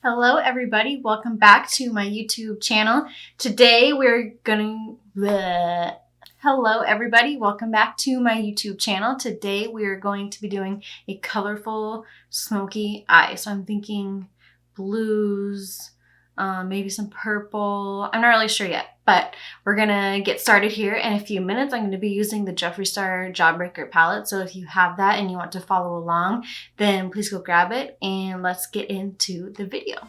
Hello everybody, welcome back to my YouTube channel. Today we're going to be doing a colorful smoky eye. So I'm thinking blues, maybe some purple. I'm not really sure yet, but we're gonna get started here in a few minutes. I'm gonna be using the Jeffree Jawbreaker palette. So if you have that and you want to follow along, then please go grab it and let's get into the video.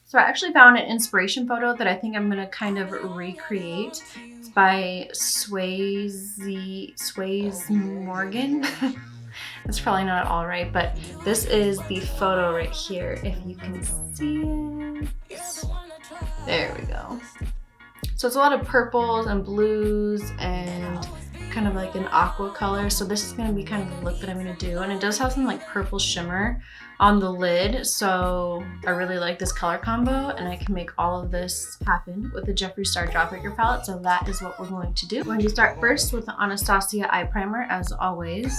So I actually found an inspiration photo that I think I'm gonna kind of recreate. It's by Swayze Morgan. That's probably not all right, but this is the photo right here, if you can see it. There we go. So it's a lot of purples and blues and kind of like an aqua color. So this is going to be kind of the look that I'm going to do. And it does have some like purple shimmer on the lid. So I really like this color combo and I can make all of this happen with the Jeffree Jawbreaker palette. So that is what we're going to do. We're going to start first with the Anastasia eye primer as always.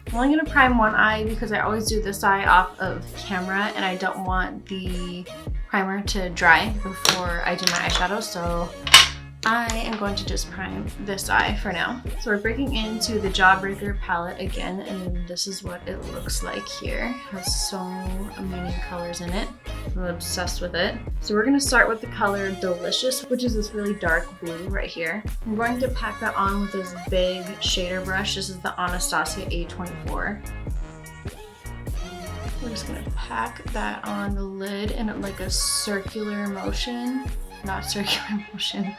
I'm only going to prime one eye because I always do this eye off of camera and I don't want the primer to dry before I do my eyeshadow, so I am going to just prime this eye for now. So we're breaking into the Jawbreaker palette again, and this is what it looks like here. It has so many colors in it. I'm obsessed with it. So we're going to start with the color Delicious, which is this really dark blue right here. I'm going to pack that on with this big shader brush. This is the Anastasia A24. We're just going to pack that on the lid in like a circular motion. Not circular motion.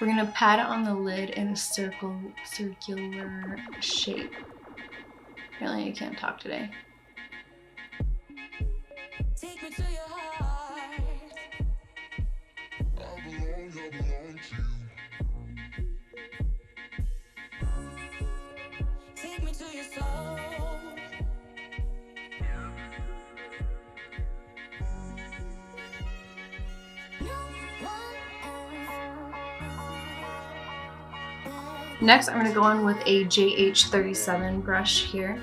We're going to pat it on the lid in a circular shape. Apparently I can't talk today. Take me to your heart. I belong to you. Take me to your soul. Next, I'm going to go in with a JH37 brush here.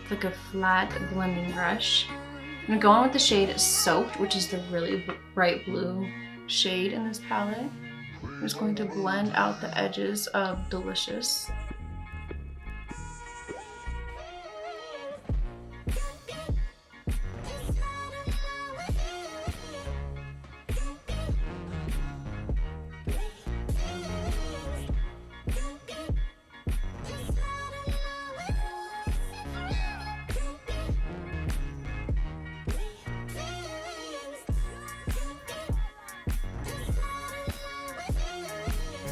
It's like a flat blending brush. I'm going to go in with the shade Soaked, which is the really bright blue shade in this palette. I'm just going to blend out the edges of Delicious.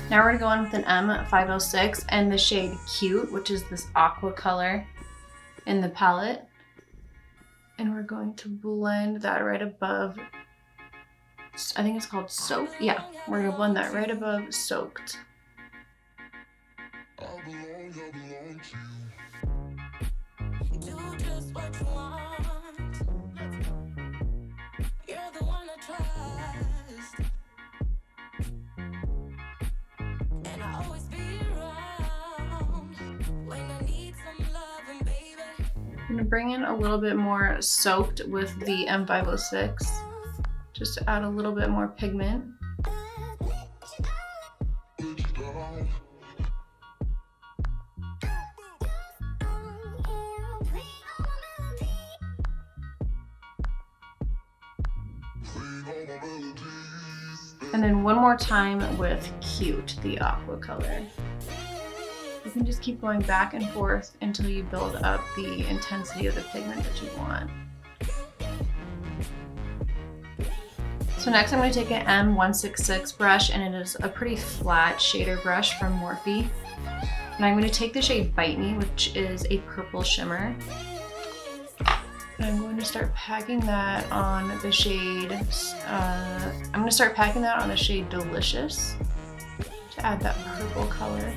Now we're going to go in with an M506 and the shade Cute, which is this aqua color in the palette. And we're going to blend that right above, I think it's called Soaked. Yeah, we're going to blend that right above Soaked. I belong to you. Do just what you want. You're the one I trust. I'm going to bring in a little bit more Soaked with the M506 just to add a little bit more pigment. And then one more time with Cute, the aqua color. You can just keep going back and forth until you build up the intensity of the pigment that you want. So next I'm going to take an M166 brush, and it is a pretty flat shader brush from Morphe. And I'm going to take the shade Bite Me, which is a purple shimmer. And I'm going to start packing that on the shade, Delicious to add that purple color.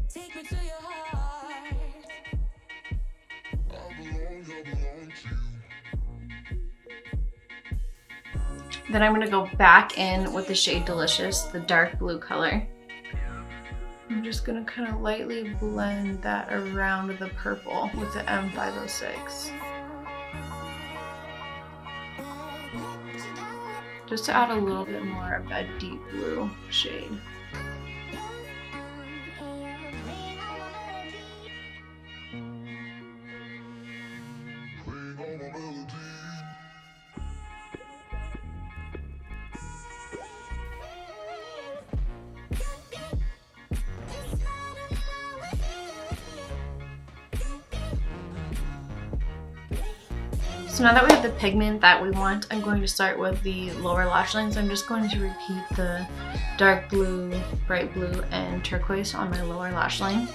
Take me to your heart. I belong to you. Then I'm gonna go back in with the shade Delicious, the dark blue color. I'm just gonna kind of lightly blend that around the purple with the M506. Just to add a little bit more of that deep blue shade. So now that we have the pigment that we want, I'm going to start with the lower lash line. So I'm just going to repeat the dark blue, bright blue, and turquoise on my lower lash line.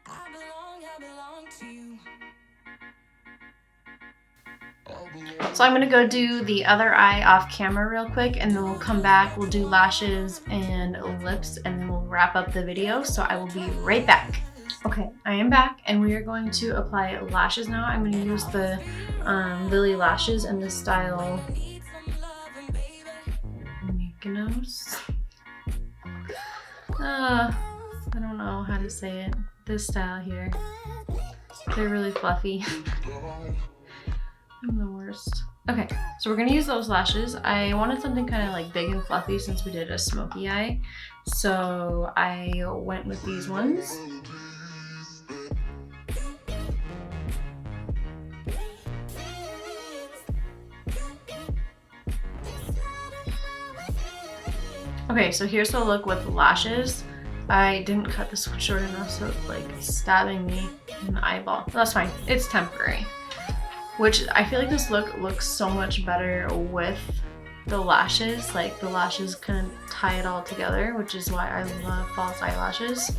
I belong to you. So I'm gonna go do the other eye off camera real quick, and then we'll come back, we'll do lashes and lips, and then we'll wrap up the video. So I will be right back. Okay, I am back, and we are going to apply lashes now. I'm gonna use the Lilly lashes in the style Mykonos. I don't know how to say it. This style here. They're really fluffy. I'm the worst. Okay, so we're gonna use those lashes. I wanted something kind of like big and fluffy since we did a smoky eye. So I went with these ones. Okay, so here's the look with the lashes. I didn't cut this one short enough, so it's like stabbing me in the eyeball. But that's fine, it's temporary. Which I feel like this look looks so much better with the lashes. Like the lashes kind of tie it all together, which is why I love false eyelashes.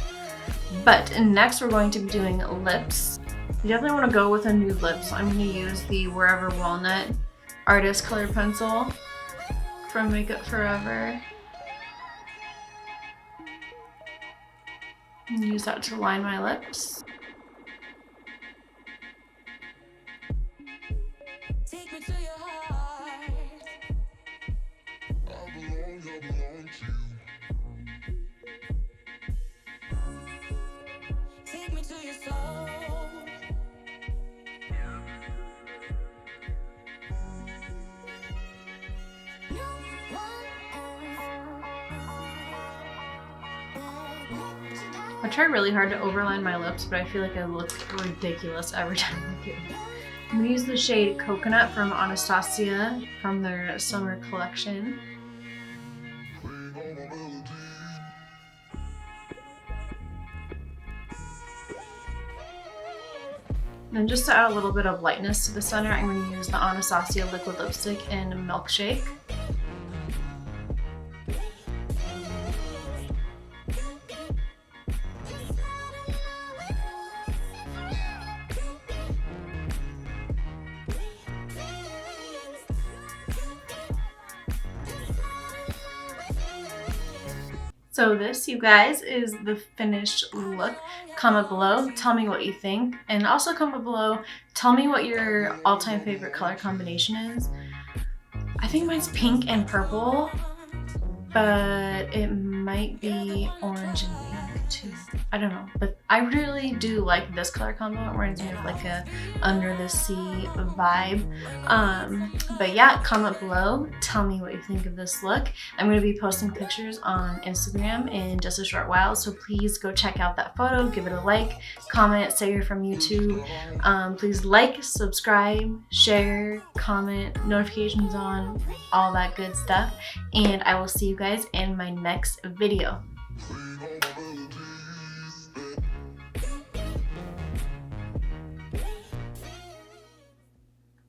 But next we're going to be doing lips. You definitely want to go with a nude lip, so I'm going to use the Wherever Walnut Artist Color Pencil from Makeup Forever. And use that to line my lips. Take me to your heart. I belong to you. Take me to your soul. I try really hard to overline my lips, but I feel like I look ridiculous every time I do. I'm gonna use the shade Coconut from Anastasia from their summer collection. Then just to add a little bit of lightness to the center, I'm going to use the Anastasia liquid lipstick in Milkshake. So this, you guys, is the finished look. Comment below, tell me what you think, and also comment below, tell me what your all-time favorite color combination is. I think mine's pink and purple, but it might be orange and pink too. I don't know, but I really do like this color combo. It reminds me of like a under the sea vibe. But yeah, comment below, tell me what you think of this look. I'm going to be posting pictures on Instagram in just a short while, so please go check out that photo, give it a like, comment, say you're from YouTube. Please like, subscribe, share, comment, notifications on, all that good stuff, and I will see you guys in my next video.